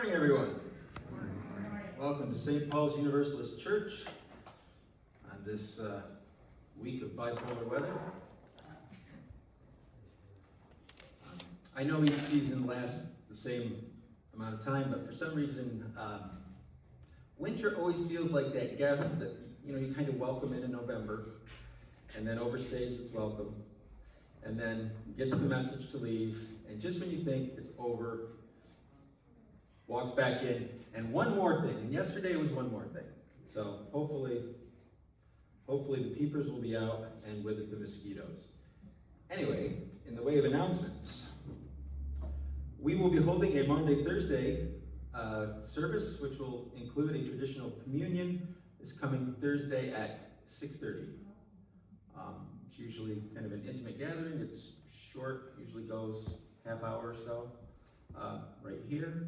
Morning, everyone. Welcome to St. Paul's Universalist Church on this week of bipolar weather. I know each season lasts the same amount of time, but for some reason, winter always feels like that guest that you kind of welcome in November, and then overstays its welcome, and then gets the message to leave, and just when you think it's over, walks back in, and one more thing, and yesterday was one more thing. So hopefully the peepers will be out, and with it the mosquitoes. Anyway, in the way of announcements, we will be holding a Maundy Thursday service, which will include a traditional communion this coming Thursday at 6:30. It's usually kind of an intimate gathering. It's short, usually goes half hour or so, right here.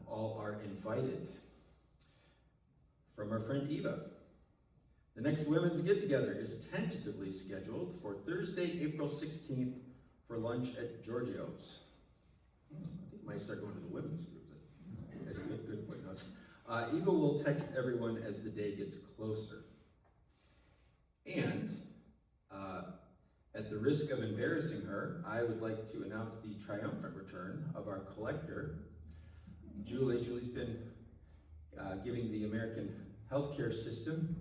All are invited. From our friend Eva. The next women's get-together is tentatively scheduled for Thursday, April 16th for lunch at Giorgio's. I think I might start going to the women's group. That's a good point. Eva will text everyone as the day gets closer. And at the risk of embarrassing her, I would like to announce the triumphant return of our collector, Julie. Julie's been giving the American healthcare system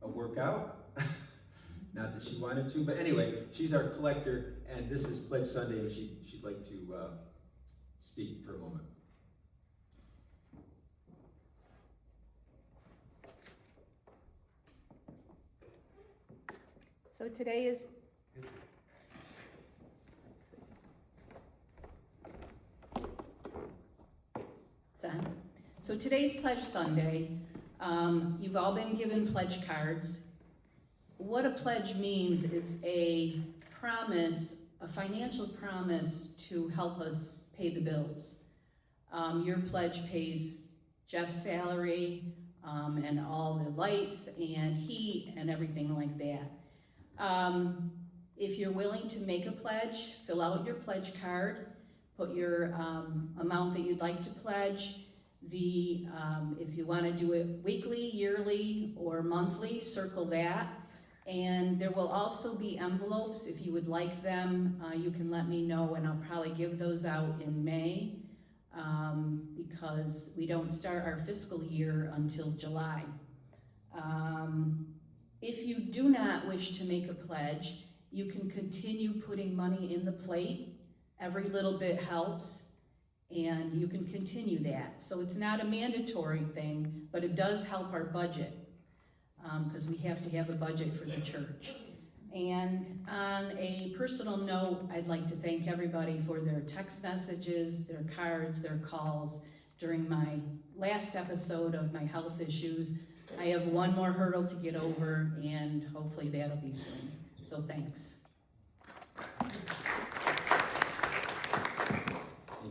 a workout. Not that she wanted to, but anyway, she's our collector, and this is Pledge Sunday, and she'd like to speak for a moment. So today is done. So today's Pledge Sunday. You've all been given pledge cards. What a pledge means, it's a promise, a financial promise to help us pay the bills. Your pledge pays Jeff's salary and all the lights and heat and everything like that. If you're willing to make a pledge, fill out your pledge card, put your amount that you'd like to pledge. If you want to do it weekly, yearly, or monthly, circle that. And there will also be envelopes. If you would like them, you can let me know, and I'll probably give those out in May because we don't start our fiscal year until July. If you do not wish to make a pledge, you can continue putting money in the plate. Every little bit helps, and you can continue that. So it's not a mandatory thing, but it does help our budget because we have to have a budget for the church. And on a personal note, I'd like to thank everybody for their text messages, their cards, their calls during my last episode of my health issues. I have one more hurdle to get over, and hopefully that'll be soon. So thanks. Thank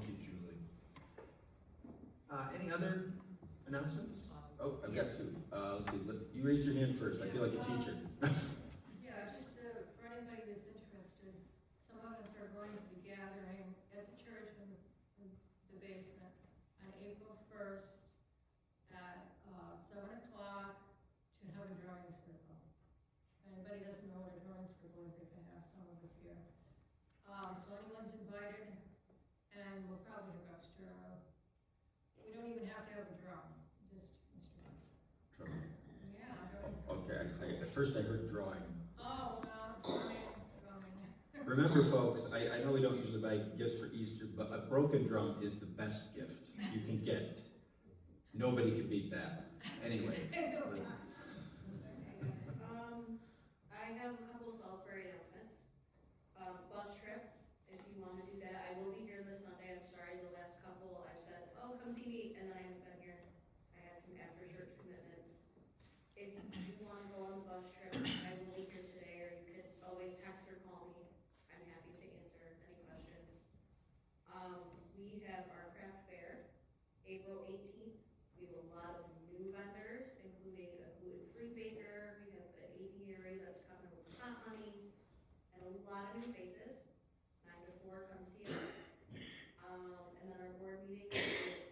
you, Julie. Any other announcements? Oh, I've got two. Let's see. You raised your hand first. I feel like a teacher. Yeah, just for anybody that's interested, some of us are going to be gathering at the church in the basement on April 1st at 7 o'clock to have a drawing circle. If anybody doesn't know what a drawing circle is, they can ask some of us here. So anyone's invited, and we'll probably have extra. We don't even have to have a drum, just instruments. Drum. Yeah, drawing circle. Okay. At first I heard drawing. Oh, no, drumming. Remember, folks, I know we don't usually buy gifts for Easter, but a broken drum is the best gift you can get. Nobody can beat that. Anyway. I have a couple Salisbury announcements. Bus trip, if you want to do that. I will be here this Sunday. I'm sorry, the last couple I've said, oh, come see me, and then I haven't been here. I had some after-church commitments. If you do want to go on the bus trip, I will be here today, or you could always text or call me. I'm happy to answer any questions. We have our craft fair, April 18th. We have a lot of new vendors, including a gluten-free baker. We have an apiary that's coming with some hot honey, and a lot of new faces. 9 to 4, come see us. And then our board meeting is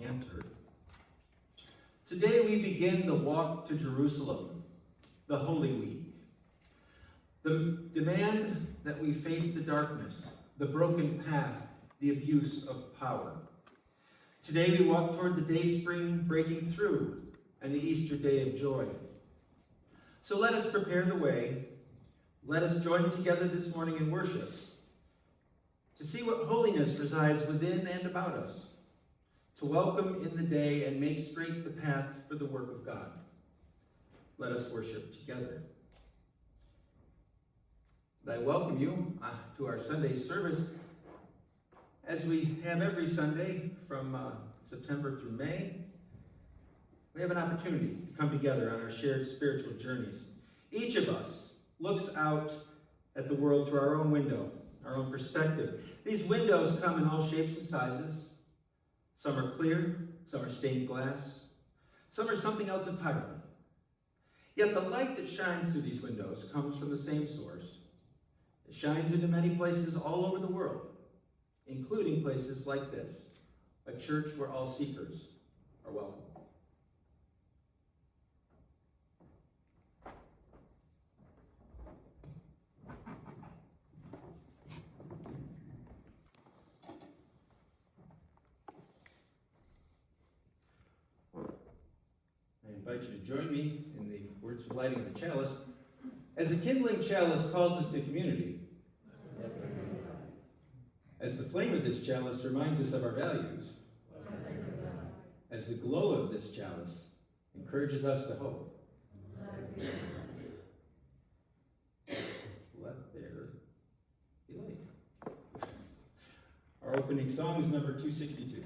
Cantor. Today we begin the walk to Jerusalem, the Holy Week. The demand that we face the darkness, the broken path, the abuse of power. Today we walk toward the day spring breaking through and the Easter day of joy. So let us prepare the way. Let us join together this morning in worship to see what holiness resides within and about us, to welcome in the day and make straight the path for the work of God. Let us worship together. And I welcome you to our Sunday service, as we have every Sunday from September through May. We have an opportunity to come together on our shared spiritual journeys. Each of us looks out at the world through our own window, our own perspective. These windows come in all shapes and sizes. Some are clear, some are stained glass, some are something else entirely. Yet the light that shines through these windows comes from the same source. It shines into many places all over the world, including places like this, a church where all seekers are welcome. I invite you to join me in the words of lighting of the chalice, as the kindling chalice calls us to community. As the flame of this chalice reminds us of our values. As the glow of this chalice encourages us to hope. Let there be light. Our opening song is number 262.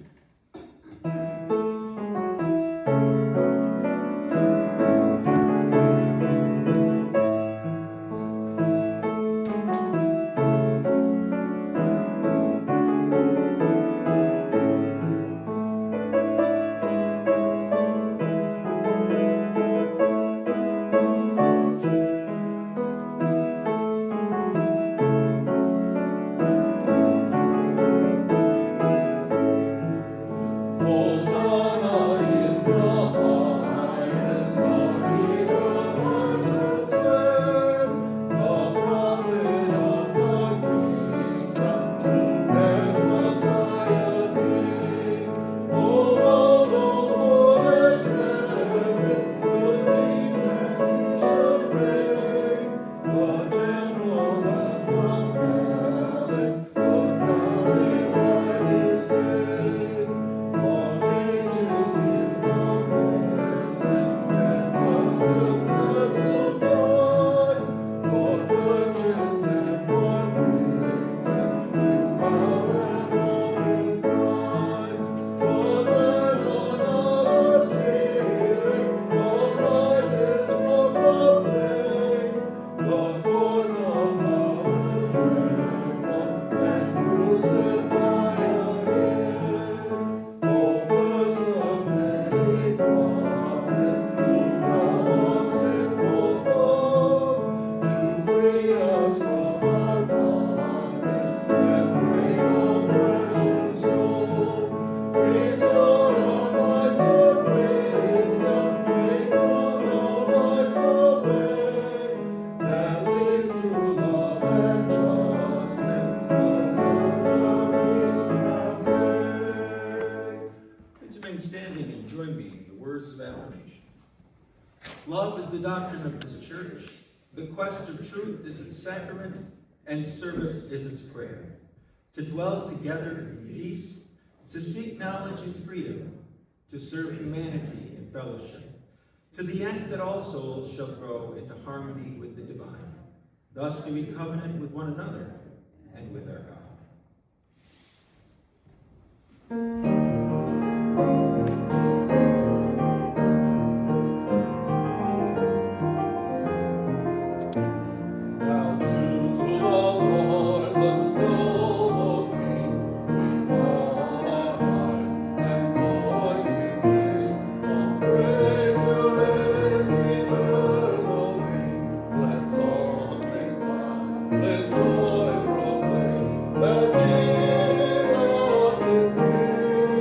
Standing and join me in the words of affirmation. Love is the doctrine of this church. The quest of truth is its sacrament, and service is its prayer. To dwell together in peace, to seek knowledge and freedom, to serve humanity in fellowship, to the end that all souls shall grow into harmony with the divine. Thus do we covenant with one another and with our God. Let's joy proclaim that Jesus is King.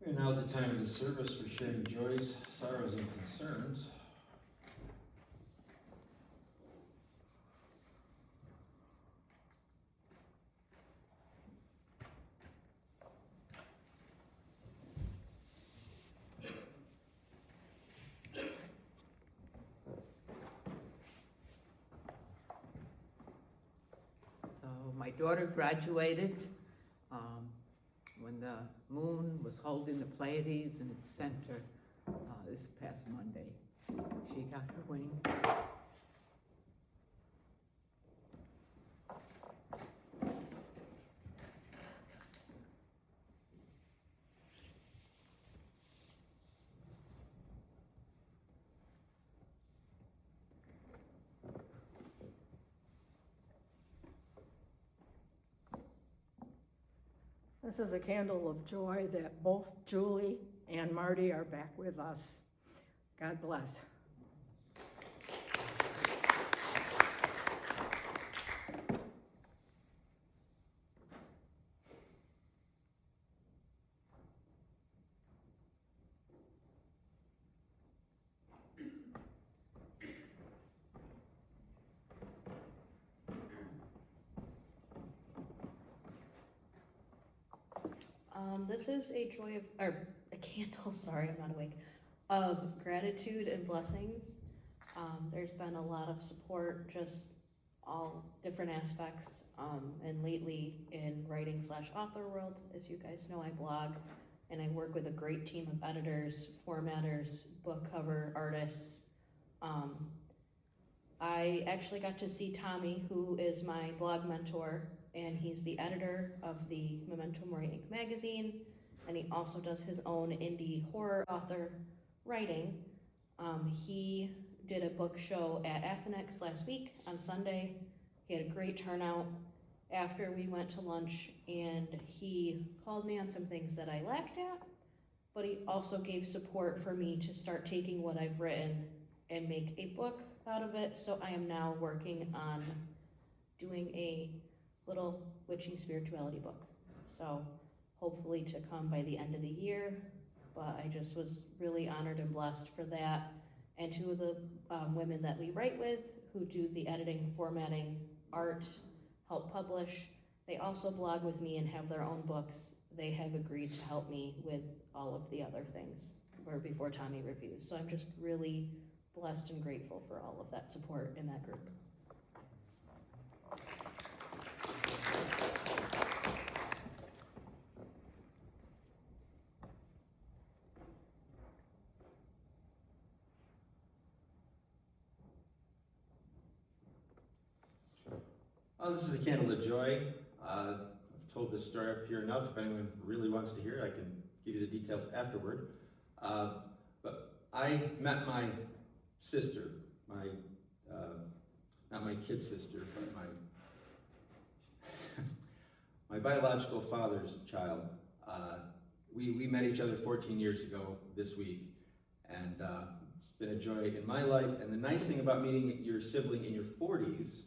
And now at the time of the service for sharing joys, sorrows, and concerns. So my daughter graduated when the moon was holding the Pleiades in its center this past Monday. She got her wings. This is a candle of joy that both Julie and Marty are back with us. God bless. This is a joy of, or a candle, sorry, I'm not awake, of gratitude and blessings. There's been a lot of support, just all different aspects, and lately in writing / author world, as you guys know, I blog, and I work with a great team of editors, formatters, book cover artists. I actually got to see Tommy, who is my blog mentor, and he's the editor of the Memento Mori Inc. magazine, and he also does his own indie horror author writing. He did a book show at Athenex last week on Sunday. He had a great turnout. After we went to lunch, and he called me on some things that I lacked at, but he also gave support for me to start taking what I've written and make a book out of it. So I am now working on doing a little witching spirituality book. So hopefully to come by the end of the year, but I just was really honored and blessed for that. And two of the women that we write with, who do the editing, formatting, art, help publish, they also blog with me and have their own books. They have agreed to help me with all of the other things before Tommy reviews. So I'm just really blessed and grateful for all of that support in that group. This is a candle of joy. I've told this story up here enough. If anyone really wants to hear it, I can give you the details afterward. But I met my sister, not my kid sister, but my biological father's child. We met each other 14 years ago this week, and it's been a joy in my life. And the nice thing about meeting your sibling in your 40s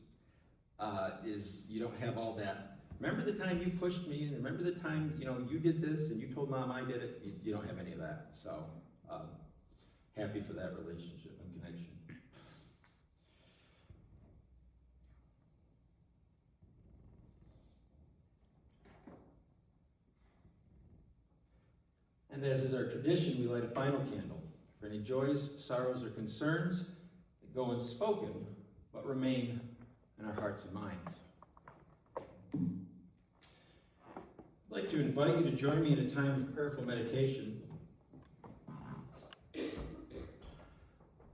is you don't have all that. Remember the time you pushed me, and remember the time you did this, and you told Mom I did it. You don't have any of that. So happy for that relationship and connection. And as is our tradition, we light a final candle for any joys, sorrows, or concerns that go unspoken but remain in our hearts and minds. I'd like to invite you to join me in a time of prayerful meditation. The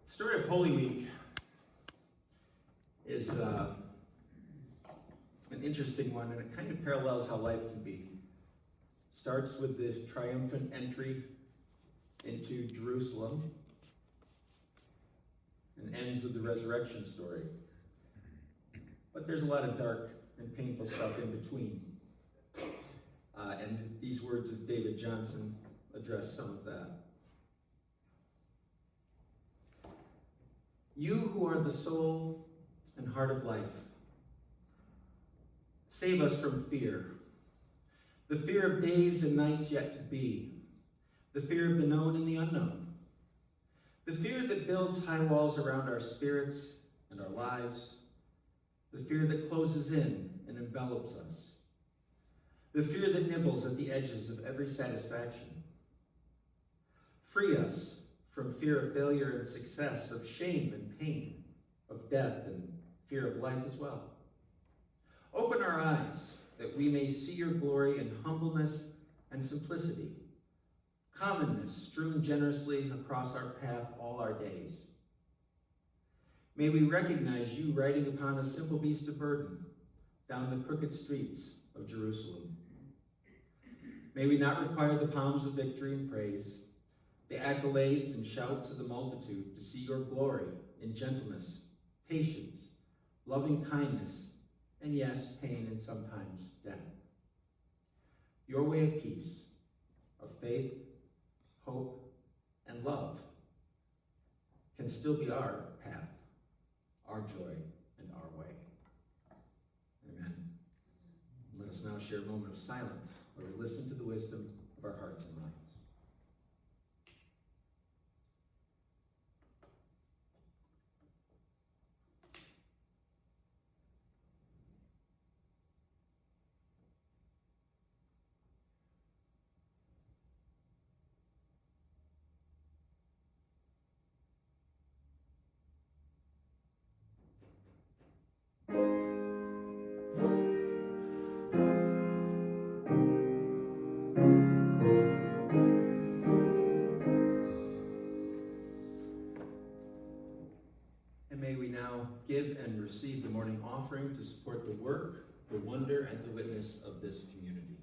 story of Holy Week is an interesting one, and it kind of parallels how life can be. Starts with the triumphant entry into Jerusalem and ends with the resurrection story. But there's a lot of dark and painful stuff in between. And these words of David Johnson address some of that. You who are the soul and heart of life, save us from fear, the fear of days and nights yet to be, the fear of the known and the unknown, the fear that builds high walls around our spirits and our lives, the fear that closes in and envelops us, the fear that nibbles at the edges of every satisfaction. Free us from fear of failure and success, of shame and pain, of death and fear of life as well. Open our eyes that we may see your glory in humbleness and simplicity, commonness strewn generously across our path all our days. May we recognize you riding upon a simple beast of burden down the crooked streets of Jerusalem. May we not require the palms of victory and praise, the accolades and shouts of the multitude to see your glory in gentleness, patience, loving kindness, and yes, pain and sometimes death. Your way of peace, of faith, hope, and love can still be our path, our joy, and our way. Amen. Let us now share a moment of silence where we listen to the wisdom of our hearts and minds. And may we now give and receive the morning offering to support the work, the wonder, and the witness of this community.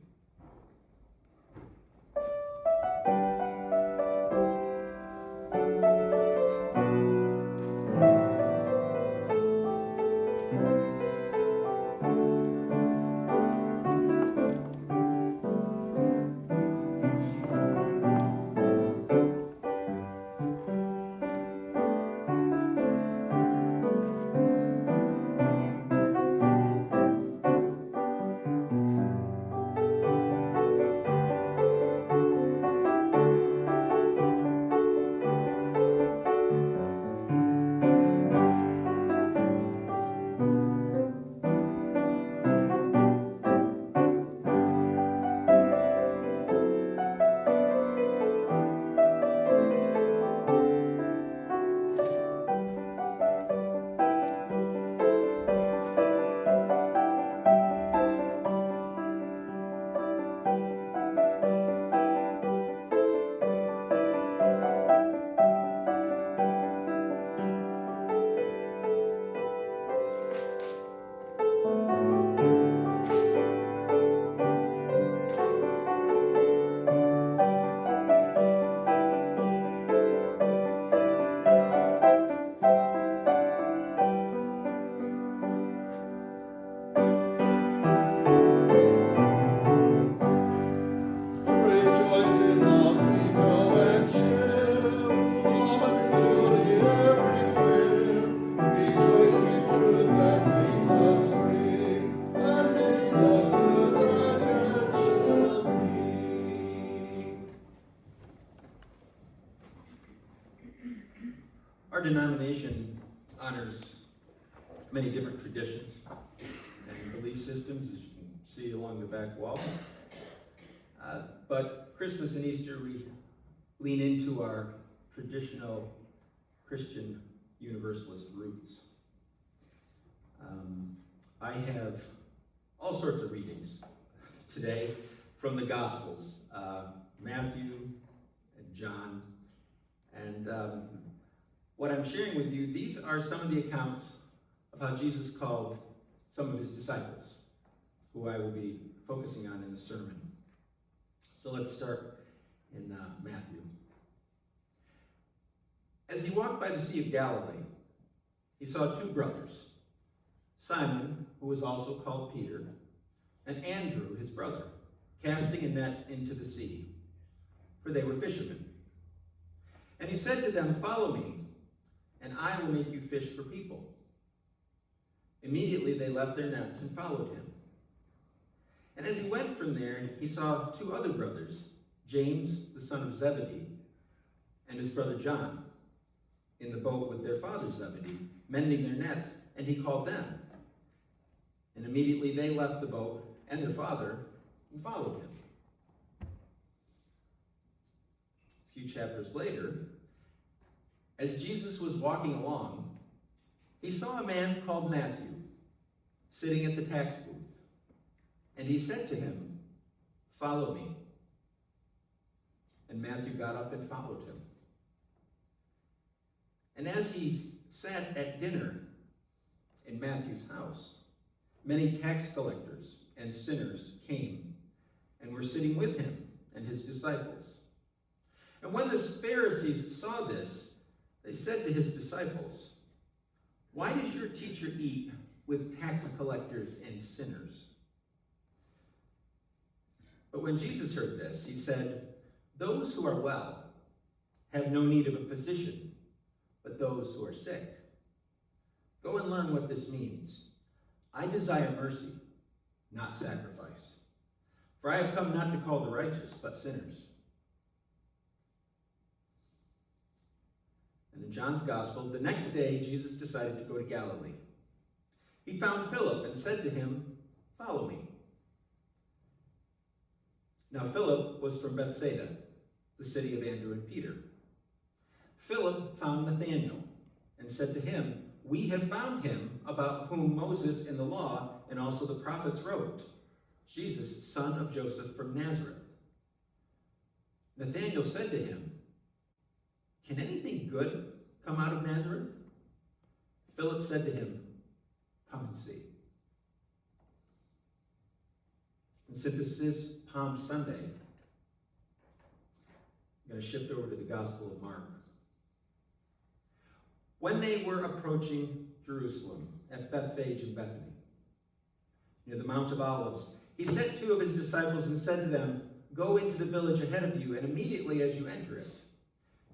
Our denomination honors many different traditions and belief systems, as you can see along the back wall. But Christmas and Easter, we lean into our traditional Christian Universalist roots. I have all sorts of readings today from the Gospels, Matthew and John, and what I'm sharing with you, these are some of the accounts of how Jesus called some of his disciples, who I will be focusing on in the sermon. So let's start in Matthew. As he walked by the Sea of Galilee, he saw two brothers, Simon, who was also called Peter, and Andrew, his brother, casting a net into the sea, for they were fishermen. And he said to them, "Follow me, and I will make you fish for people." Immediately they left their nets and followed him. And as he went from there, he saw two other brothers, James, the son of Zebedee, and his brother John, in the boat with their father Zebedee, mending their nets, and he called them. And immediately they left the boat and their father and followed him. A few chapters later, as Jesus was walking along, he saw a man called Matthew sitting at the tax booth. And he said to him, "Follow me." And Matthew got up and followed him. And as he sat at dinner in Matthew's house, many tax collectors and sinners came and were sitting with him and his disciples. And when the Pharisees saw this, they said to his disciples, "Why does your teacher eat with tax collectors and sinners?" But when Jesus heard this, he said, "Those who are well have no need of a physician, but those who are sick. Go and learn what this means. I desire mercy, not sacrifice. For I have come not to call the righteous, but sinners." And in John's Gospel, the next day, Jesus decided to go to Galilee. He found Philip and said to him, "Follow me." Now Philip was from Bethsaida, the city of Andrew and Peter. Philip found Nathanael and said to him, "We have found him about whom Moses in the law and also the prophets wrote, Jesus, son of Joseph from Nazareth." Nathanael said to him, "Can anything good come out of Nazareth?" Philip said to him, "Come and see." And since this is Palm Sunday, I'm going to shift over to the Gospel of Mark. When they were approaching Jerusalem at Bethphage and Bethany, near the Mount of Olives, he sent 2 of his disciples and said to them, "Go into the village ahead of you, and immediately as you enter it,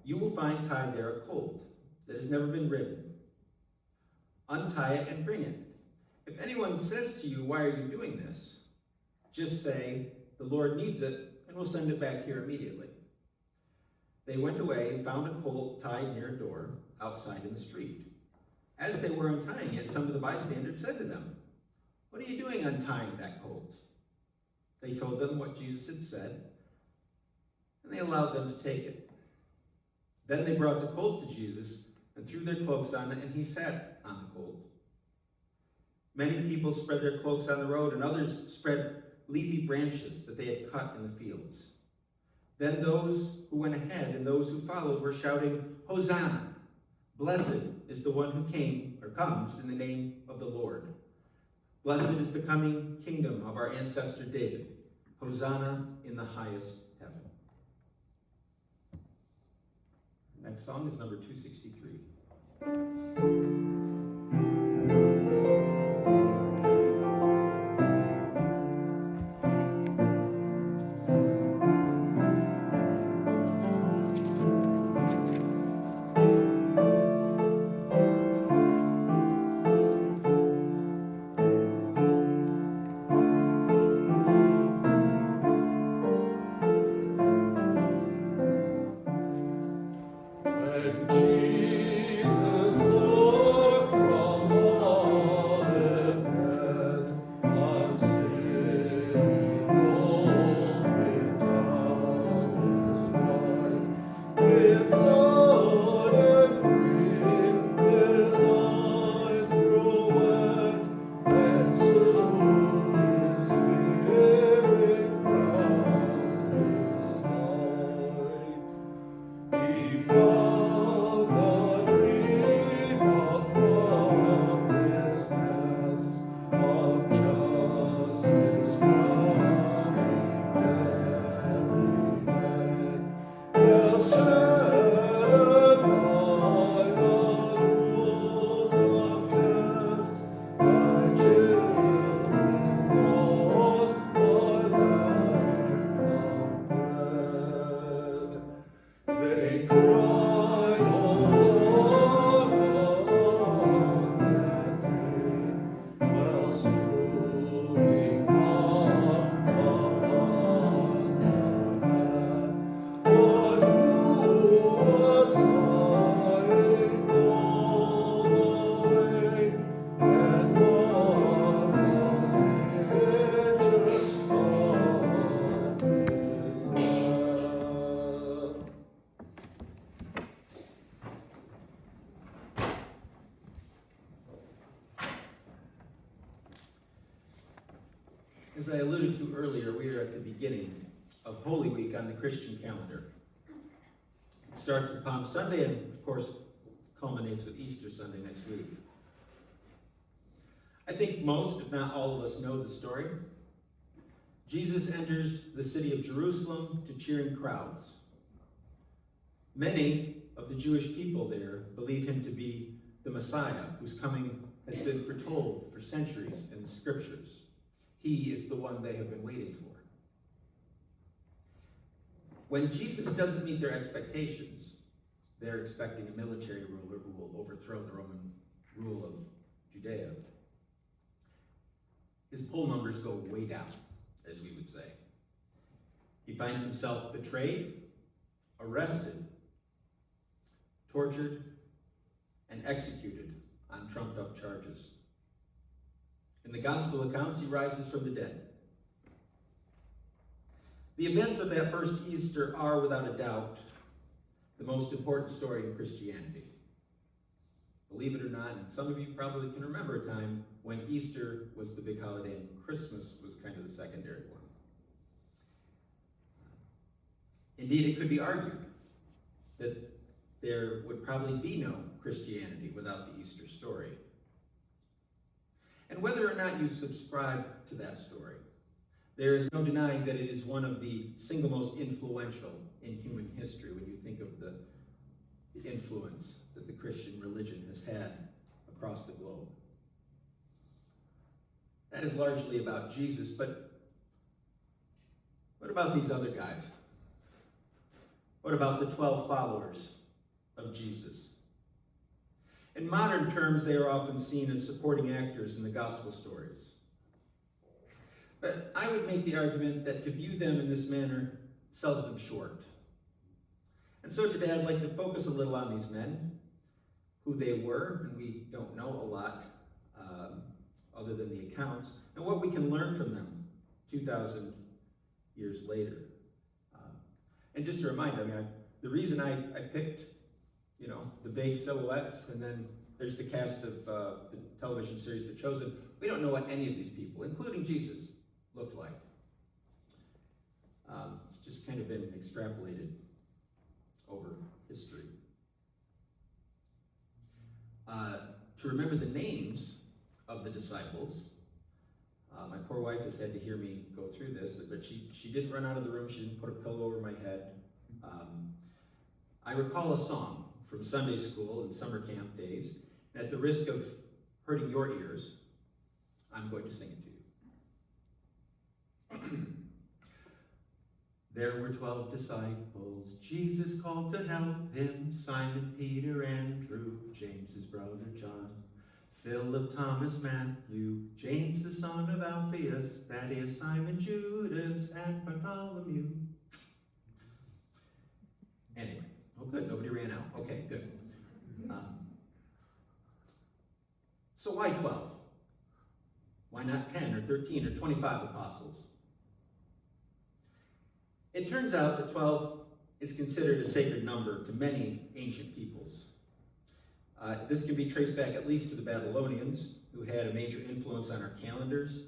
you will find tied there a colt that has never been ridden. Untie it and bring it. If anyone says to you, 'Why are you doing this?' just say, 'The Lord needs it,' and we'll send it back here immediately." They went away and found a colt tied near a door outside in the street. As they were untying it, some of the bystanders said to them, "What are you doing untying that colt?" They told them what Jesus had said, and they allowed them to take it. Then they brought the colt to Jesus and threw their cloaks on it, and he sat on the colt. Many people spread their cloaks on the road, and others spread leafy branches that they had cut in the fields. Then those who went ahead and those who followed were shouting, "Hosanna! Blessed is the one who came or comes in the name of the Lord. Blessed is the coming kingdom of our ancestor David. Hosanna in the highest heaven." Next song is number 263. When Jesus, Lord As I alluded to earlier, we are at the beginning of Holy Week on the Christian calendar. It starts with Palm Sunday and, of course, culminates with Easter Sunday next week. I think most, if not all of us, know the story. Jesus enters the city of Jerusalem to cheering crowds. Many of the Jewish people there believe him to be the Messiah, whose coming has been foretold for centuries in the scriptures. He is the one they have been waiting for. When Jesus doesn't meet their expectations, they're expecting a military ruler who will overthrow the Roman rule of Judea. His poll numbers go way down, as we would say. He finds himself betrayed, arrested, tortured, and executed on trumped-up charges. In the gospel accounts, he rises from the dead. The events of that first Easter are, without a doubt, the most important story in Christianity. Believe it or not, and some of you probably can remember a time when Easter was the big holiday and Christmas was kind of the secondary one. Indeed, it could be argued that there would probably be no Christianity without the Easter story. And whether or not you subscribe to that story, there is no denying that it is one of the single most influential in human history when you think of the influence that the Christian religion has had across the globe. That is largely about Jesus, but what about these other guys? What about the 12 followers of Jesus? In modern terms, they are often seen as supporting actors in the gospel stories. But I would make the argument that to view them in this manner sells them short. And so today I'd like to focus a little on these men, who they were, and we don't know a lot other than the accounts, and what we can learn from them 2,000 years later. And just a reminder, the reason I picked, the vague silhouettes, and then there's the cast of the television series The Chosen. We don't know what any of these people, including Jesus, looked like. It's just kind of been extrapolated over history. To remember the names of the disciples, my poor wife has had to hear me go through this, but she didn't run out of the room. She didn't put a pillow over my head. I recall a song from Sunday school and summer camp days, and at the risk of hurting your ears, I'm going to sing it to you. There were 12 disciples Jesus called to help him, Simon, Peter, Andrew, James his brother John, Philip, Thomas, Matthew, James the son of Alphaeus, that is Simon, Judas, and Bartholomew. Anyway, oh good, nobody ran out. Okay, good. So why 12? Why not 10 or 13 or 25 apostles? It turns out that 12 is considered a sacred number to many ancient peoples. This can be traced back at least to the Babylonians, who had a major influence on our calendars,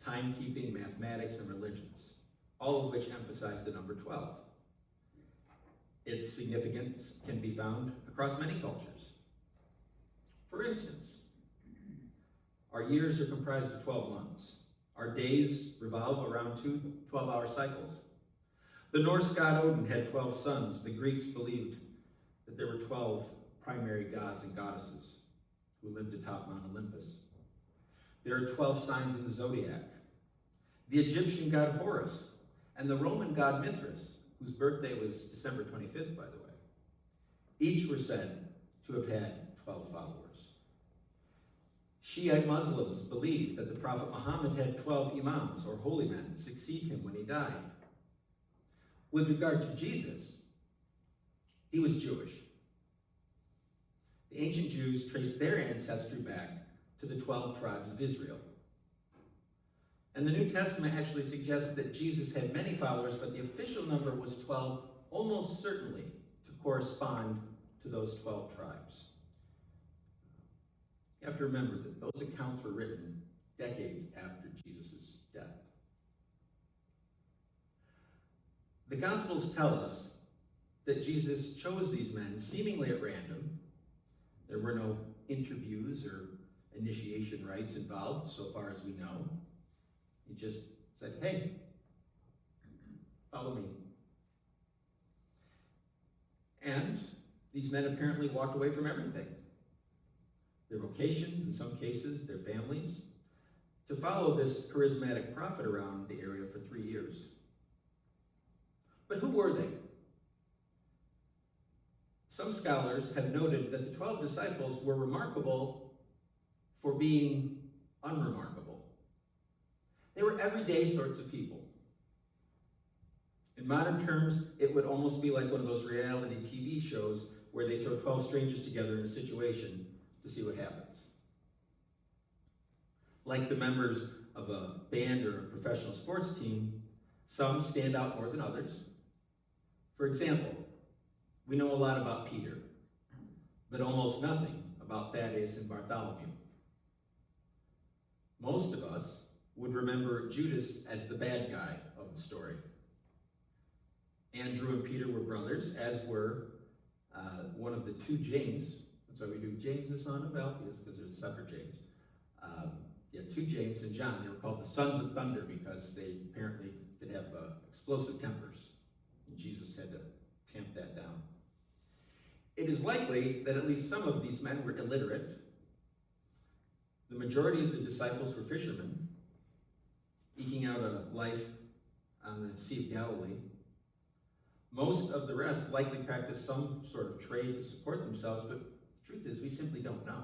timekeeping, mathematics, and religions, all of which emphasize the number 12. Its significance can be found across many cultures. For instance, our years are comprised of 12 months. Our days revolve around 2 12-hour cycles. The Norse god Odin had 12 sons. The Greeks believed that there were 12 primary gods and goddesses who lived atop Mount Olympus. There are 12 signs in the zodiac. The Egyptian god Horus and the Roman god Mithras, whose birthday was December 25th, by the way, each were said to have had 12 followers. Shiite Muslims believed that the Prophet Muhammad had 12 imams, or holy men, succeed him when he died. With regard to Jesus, he was Jewish. The ancient Jews traced their ancestry back to the 12 tribes of Israel. And the New Testament actually suggests that Jesus had many followers, but the official number was 12, almost certainly to correspond to those 12 tribes. You have to remember that those accounts were written decades after Jesus' death. The Gospels tell us that Jesus chose these men seemingly at random. There were no interviews or initiation rites involved, so far as we know. He just said, hey, follow me. And these men apparently walked away from everything. Their vocations, in some cases, their families, to follow this charismatic prophet around the area for 3 years. But who were they? Some scholars have noted that the 12 disciples were remarkable for being unremarkable. They were everyday sorts of people. In modern terms, it would almost be like one of those reality TV shows where they throw 12 strangers together in a situation to see what happens. Like the members of a band or a professional sports team, some stand out more than others. For example, we know a lot about Peter, but almost nothing about Thaddeus and Bartholomew. Most of us would remember Judas as the bad guy of the story. Andrew and Peter were brothers, as were one of the two James. That's why we do James, the son of Alphaeus, because there's a separate James. Two James and John. They were called the sons of thunder because they apparently could have explosive tempers. And Jesus had to tamp that down. It is likely that at least some of these men were illiterate. The majority of the disciples were fishermen, eking out a life on the Sea of Galilee. Most of the rest likely practiced some sort of trade to support themselves, but the truth is we simply don't know.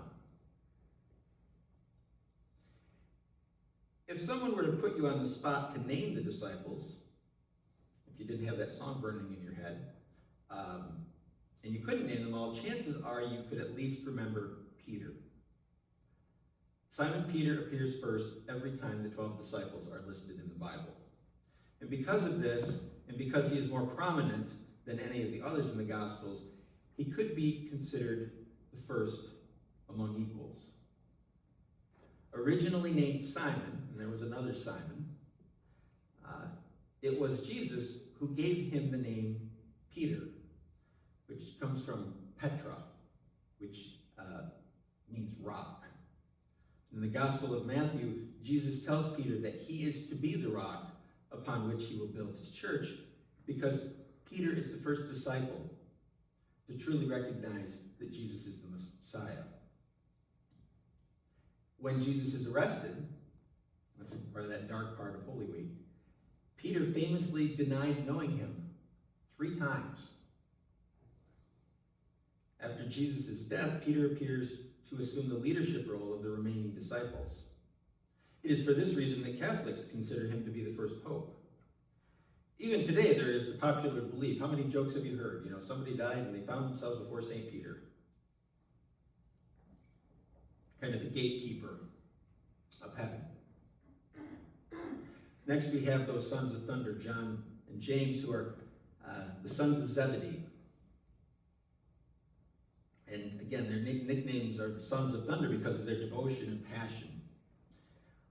If someone were to put you on the spot to name the disciples, if you didn't have that song burning in your head, and you couldn't name them all, chances are you could at least remember Peter. Simon Peter appears first every time the 12 disciples are listed in the Bible. And because of this, and because he is more prominent than any of the others in the Gospels, he could be considered the first among equals. Originally named Simon, and there was another Simon, it was Jesus who gave him the name Peter, which comes from Petra, which means rock. In the Gospel of Matthew, Jesus tells Peter that he is to be the rock upon which he will build his church, because Peter is the first disciple to truly recognize that Jesus is the Messiah. When Jesus is arrested, that's part of that dark part of Holy Week, Peter famously denies knowing him 3 times. After Jesus' death, Peter appears to assume the leadership role of the remaining disciples. It is for this reason that Catholics consider him to be the first pope. Even today, there is the popular belief. How many jokes have you heard? Somebody died and they found themselves before St. Peter. Kind of the gatekeeper of heaven. Next, we have those sons of thunder, John and James, who are the sons of Zebedee. And again, their nicknames are the sons of thunder because of their devotion and passion.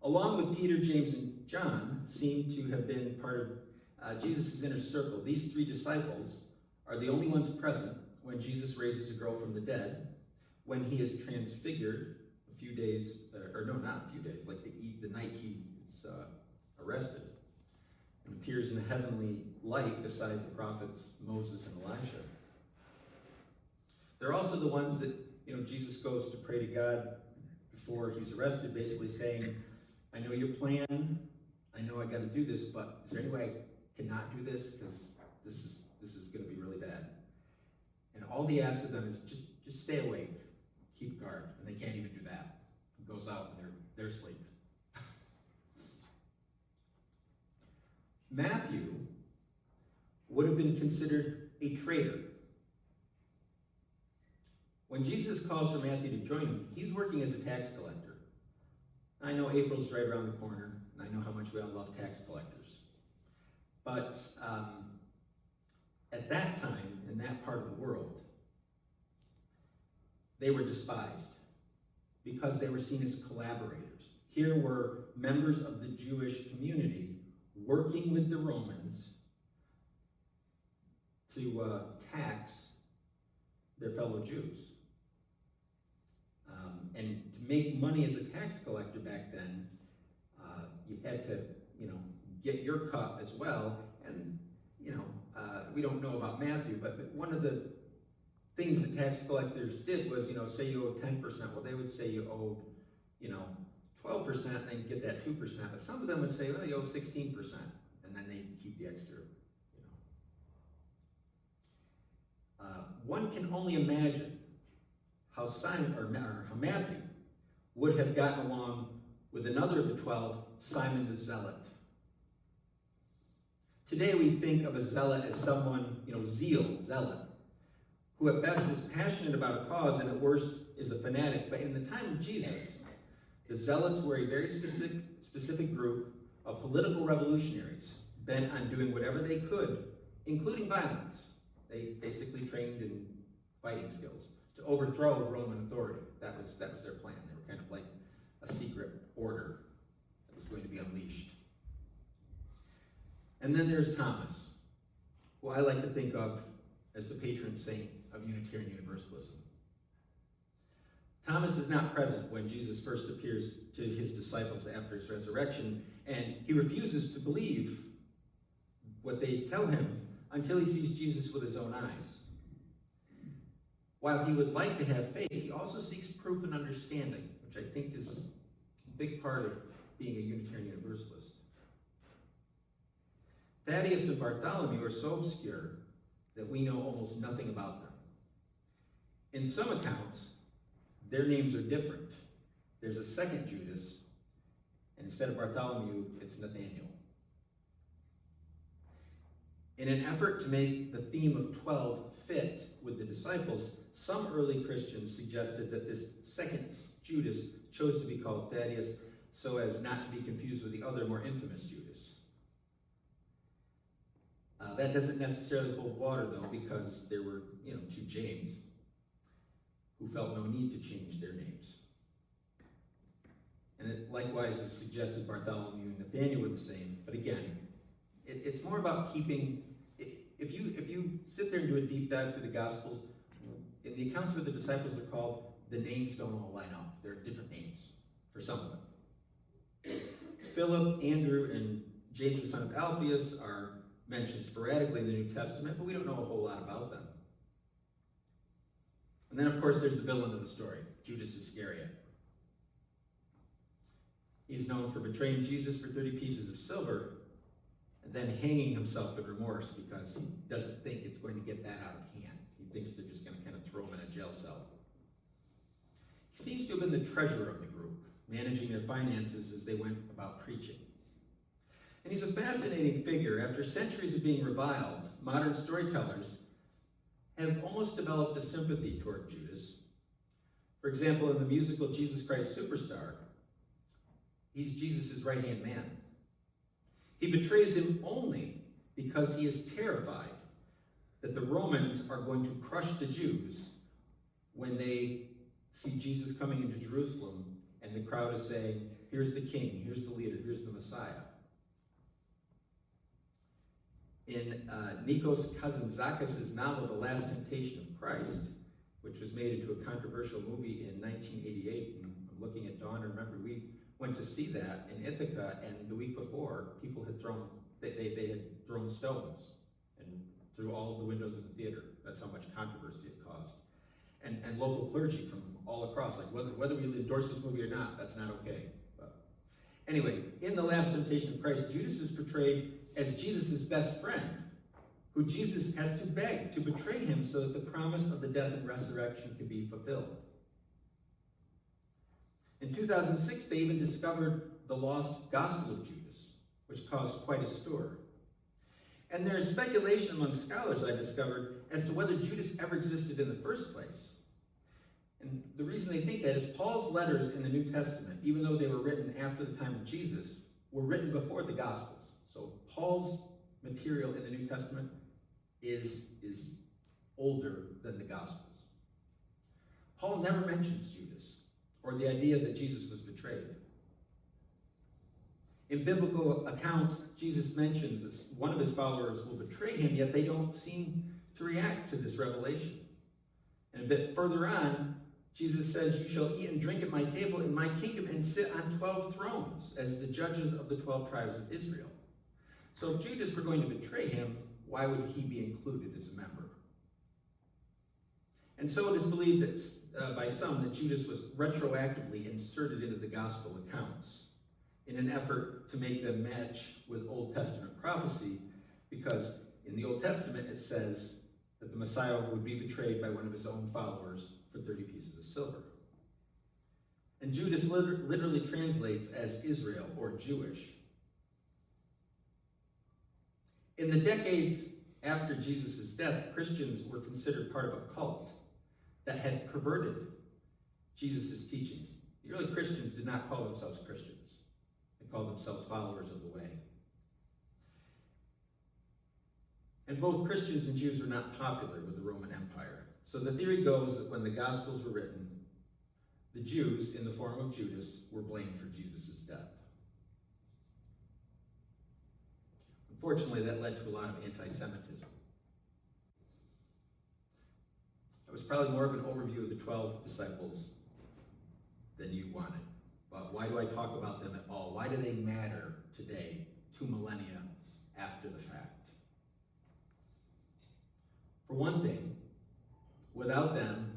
Along with Peter, James, and John, seem to have been part of Jesus' inner circle. These 3 disciples are the only ones present when Jesus raises a girl from the dead, when he is transfigured a few days, not a few days, like the night he is arrested, and appears in a heavenly light beside the prophets Moses and Elijah. They're also the ones that, Jesus goes to pray to God before he's arrested, basically saying, I know your plan, I know I got to do this, but is there any way I cannot do this? Because this is going to be really bad. And all he asks of them is just stay awake, keep guard, and they can't even do that. He goes out and they're asleep. Matthew would have been considered a traitor. When Jesus calls for Matthew to join him, he's working as a tax collector. I know April's right around the corner, and I know how much we all love tax collectors. But at that time, in that part of the world, they were despised because they were seen as collaborators. Here were members of the Jewish community working with the Romans to tax their fellow Jews. And to make money as a tax collector back then, you had to, get your cut as well. And, we don't know about Matthew, but one of the things that tax collectors did was, say you owed 10%, well, they would say you owed, 12%, and then you get that 2%. But some of them would say, well, you owe 16%, and then they keep the extra, One can only imagine how Simon, or how Matthew, would have gotten along with another of the 12, Simon the Zealot. Today we think of a zealot as someone, zealot, who at best is passionate about a cause and at worst is a fanatic. But in the time of Jesus, the zealots were a very specific group of political revolutionaries bent on doing whatever they could, including violence. They basically trained in fighting skills to overthrow Roman authority. That was their plan. They were kind of like a secret order that was going to be unleashed. And then there's Thomas, who I like to think of as the patron saint of Unitarian Universalism. Thomas is not present when Jesus first appears to his disciples after his resurrection, and he refuses to believe what they tell him until he sees Jesus with his own eyes. While he would like to have faith, he also seeks proof and understanding, which I think is a big part of being a Unitarian Universalist. Thaddeus and Bartholomew are so obscure that we know almost nothing about them. In some accounts, their names are different. There's a second Judas, and instead of Bartholomew, it's Nathaniel. In an effort to make the theme of 12 fit with the disciples, some early Christians suggested that this second Judas chose to be called Thaddeus so as not to be confused with the other more infamous Judas. That doesn't necessarily hold water, though, because there were, two James who felt no need to change their names. And it likewise is suggested Bartholomew and Nathaniel were the same, but again, it's more about keeping, if you sit there and do a deep dive through the Gospels, in the accounts where the disciples are called, the names don't all line up. There are different names for some of them. Philip, Andrew, and James the son of Alphaeus are mentioned sporadically in the New Testament, but we don't know a whole lot about them. And then, of course, there's the villain of the story, Judas Iscariot. He's known for betraying Jesus for 30 pieces of silver and then hanging himself in remorse because he doesn't think it's going to get that out of hand. He thinks they're just going to kind of throw him in a jail cell. He seems to have been the treasurer of the group, managing their finances as they went about preaching. And he's a fascinating figure. After centuries of being reviled, modern storytellers have almost developed a sympathy toward Judas. For example, in the musical Jesus Christ Superstar, he's Jesus' right-hand man. He betrays him only because he is terrified that the Romans are going to crush the Jews when they see Jesus coming into Jerusalem and the crowd is saying, here's the king, here's the leader, here's the Messiah. In Nikos Kazantzakis' novel, The Last Temptation of Christ, which was made into a controversial movie in 1988, and I'm looking at Dawn, remember we went to see that in Ithaca, and the week before, people had thrown, they had thrown stones and through all of the windows of the theater. That's how much controversy it caused. And local clergy from all across, like whether we endorse this movie or not, that's not okay. But anyway, in The Last Temptation of Christ, Judas is portrayed as Jesus' best friend, who Jesus has to beg to betray him so that the promise of the death and resurrection can be fulfilled. In 2006, they even discovered the lost Gospel of Judas, which caused quite a stir. And there is speculation among scholars, I discovered, as to whether Judas ever existed in the first place. And the reason they think that is Paul's letters in the New Testament, even though they were written after the time of Jesus, were written before the Gospels. So Paul's material in the New Testament is older than the Gospels. Paul never mentions Judas or the idea that Jesus was betrayed. In biblical accounts, Jesus mentions that one of his followers will betray him, yet they don't seem to react to this revelation. And a bit further on, Jesus says, "You shall eat and drink at my table in my kingdom and sit on 12 thrones as the judges of the 12 tribes of Israel." So if Judas were going to betray him, why would he be included as a member? And so it is believed that by some that Judas was retroactively inserted into the gospel accounts in an effort to make them match with Old Testament prophecy, because in the Old Testament it says that the Messiah would be betrayed by one of his own followers for 30 pieces of silver. And Judas literally translates as Israel or Jewish. In the decades after Jesus' death, Christians were considered part of a cult that had perverted Jesus' teachings. The early Christians did not call themselves Christians. They called themselves followers of the way. And both Christians and Jews were not popular with the Roman Empire. So the theory goes that when the Gospels were written, the Jews, in the form of Judas, were blamed for Jesus' death. Unfortunately, that led to a lot of anti-Semitism. That was probably more of an overview of the 12 disciples than you wanted. But why do I talk about them at all? Why do they matter today, 2 millennia after the fact? For one thing, without them,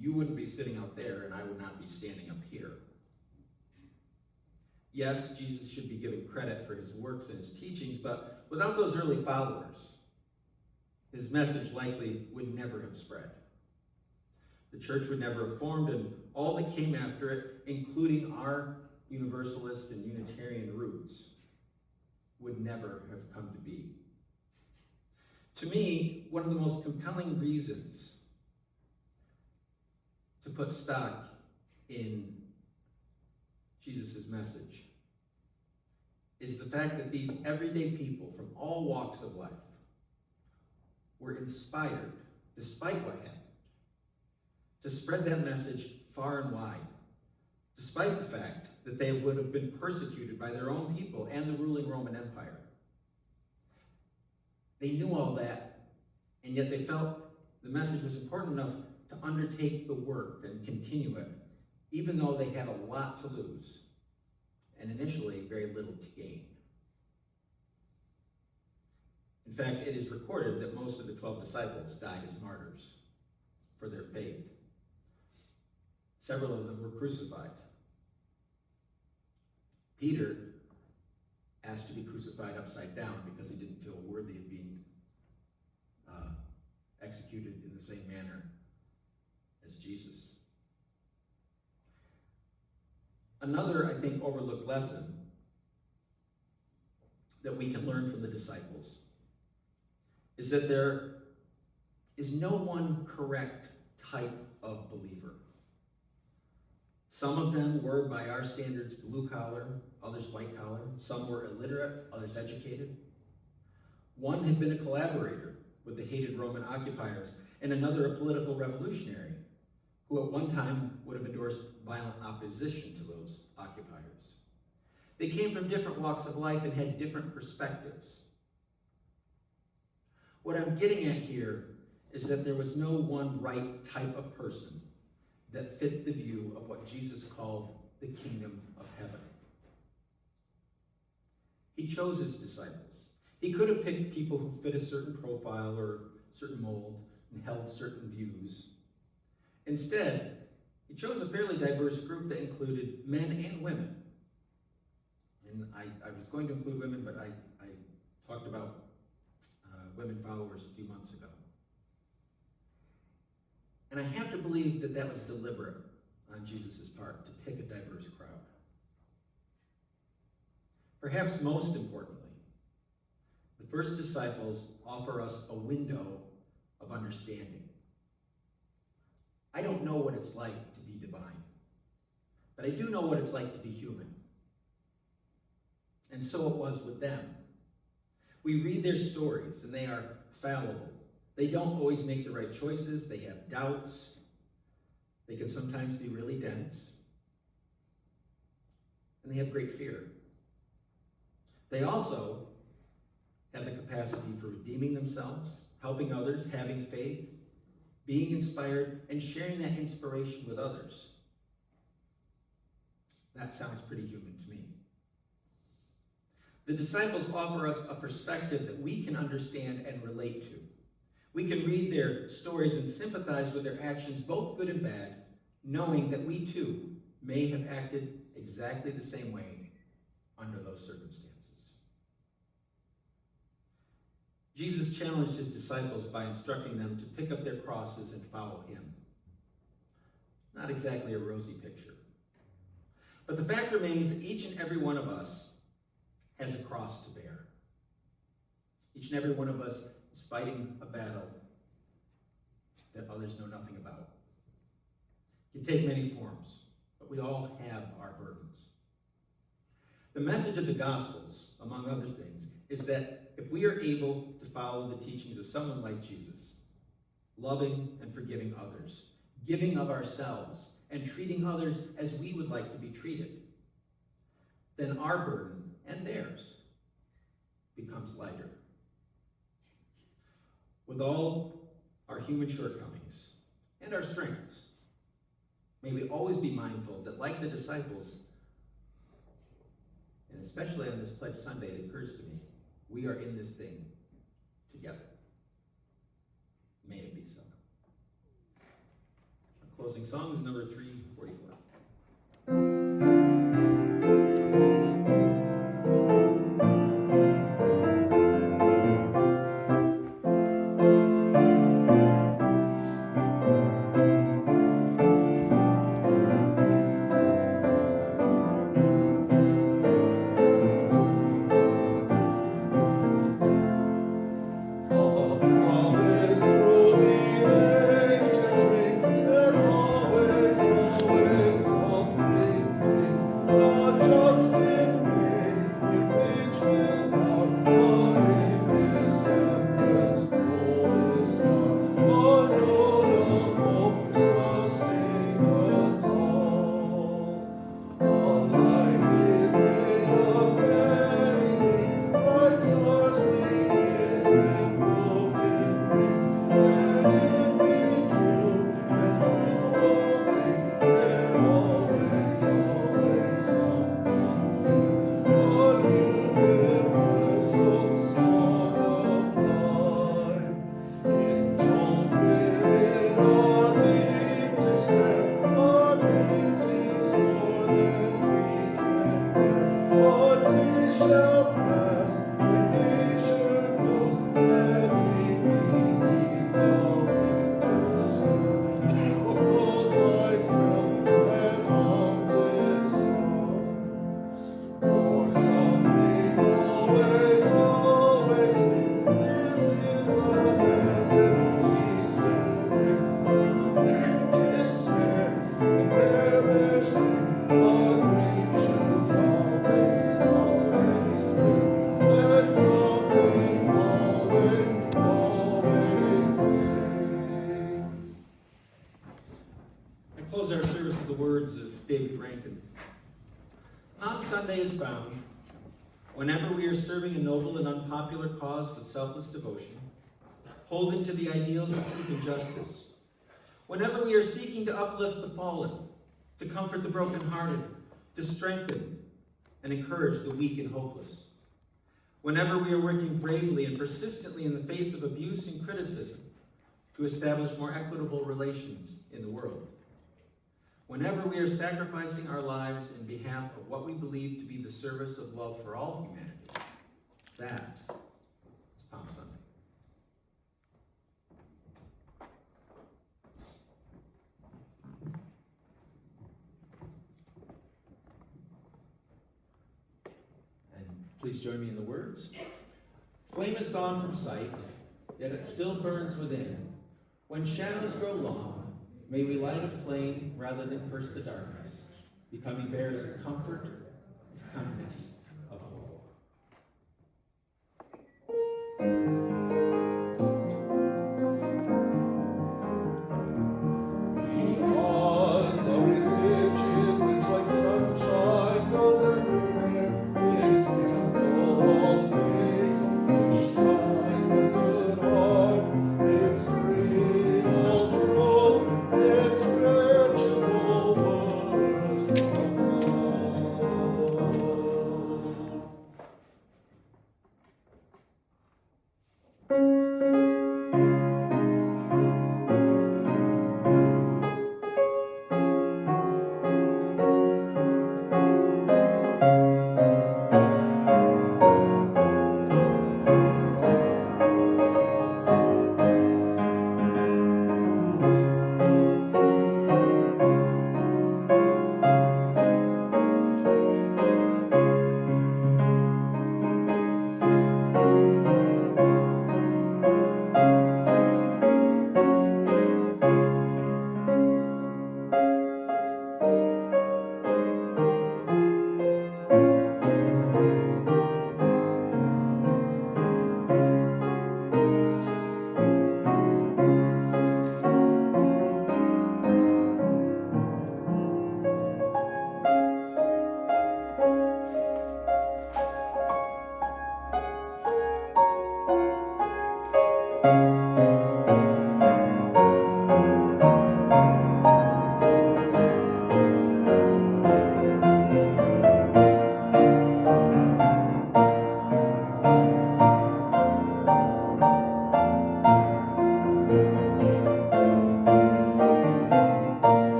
you wouldn't be sitting out there and I would not be standing up here. Yes, Jesus should be given credit for his works and his teachings, but without those early followers, his message likely would never have spread. The church would never have formed, and all that came after it, including our Universalist and Unitarian roots, would never have come to be. To me, one of the most compelling reasons to put stock in Jesus' message is the fact that these everyday people from all walks of life were inspired, despite what happened, to spread that message far and wide, despite the fact that they would have been persecuted by their own people and the ruling Roman Empire. They knew all that, and yet they felt the message was important enough to undertake the work and continue it, even though they had a lot to lose, and initially very little to gain. In fact, it is recorded that most of the 12 disciples died as martyrs for their faith. Several of them were crucified. Peter asked to be crucified upside down because he didn't feel worthy of being executed in the same manner as Jesus. Another, I think, overlooked lesson that we can learn from the disciples is that there is no one correct type of believer. Some of them were, by our standards, blue collar, others white collar. Some were illiterate, others educated. One had been a collaborator with the hated Roman occupiers, and another a political revolutionary who at one time would have endorsed violent opposition to those occupiers. They came from different walks of life and had different perspectives. What I'm getting at here is that there was no one right type of person that fit the view of what Jesus called the kingdom of heaven. He chose his disciples. He could have picked people who fit a certain profile or certain mold and held certain views. Instead, he chose a fairly diverse group that included men and women. And I was going to include women, but I talked about women followers a few months ago. And I have to believe that that was deliberate on Jesus' part, to pick a diverse crowd. Perhaps most importantly, the first disciples offer us a window of understanding. I don't know what it's like to be divine, but I do know what it's like to be human. And so it was with them. We read their stories, and they are fallible. They don't always make the right choices. They have doubts. They can sometimes be really dense. And they have great fear. They also have the capacity for redeeming themselves helping others, having faith, being inspired, and sharing that inspiration with others. That sounds pretty human to me. The disciples offer us a perspective that we can understand and relate to. We can read their stories and sympathize with their actions, both good and bad, knowing that we too may have acted exactly the same way under those circumstances. Jesus challenged his disciples by instructing them to pick up their crosses and follow him. Not exactly a rosy picture. But the fact remains that each and every one of us has a cross to bear. Each and every one of us is fighting a battle that others know nothing about. It can take many forms, but we all have our burdens. The message of the Gospels, among other things, is that if we are able to follow the teachings of someone like Jesus, loving and forgiving others, giving of ourselves, and treating others as we would like to be treated, then our burden and theirs becomes lighter. With all our human shortcomings and our strengths, may we always be mindful that, like the disciples, and especially on this Pledge Sunday, it occurs to me, we are in this thing together. May it be so. Our closing song is number 344. Close our service with the words of David Rankin. On Sunday is found, whenever we are serving a noble and unpopular cause with selfless devotion, holding to the ideals of truth and justice, whenever we are seeking to uplift the fallen, to comfort the brokenhearted, to strengthen and encourage the weak and hopeless, whenever we are working bravely and persistently in the face of abuse and criticism to establish more equitable relations in the world, whenever we are sacrificing our lives in behalf of what we believe to be the service of love for all humanity, that is Palm Sunday. And please join me in the words. Flame is gone from sight, yet it still burns within. When shadows grow long, may we light a flame rather than curse the darkness, becoming bearers of comfort, of kindness,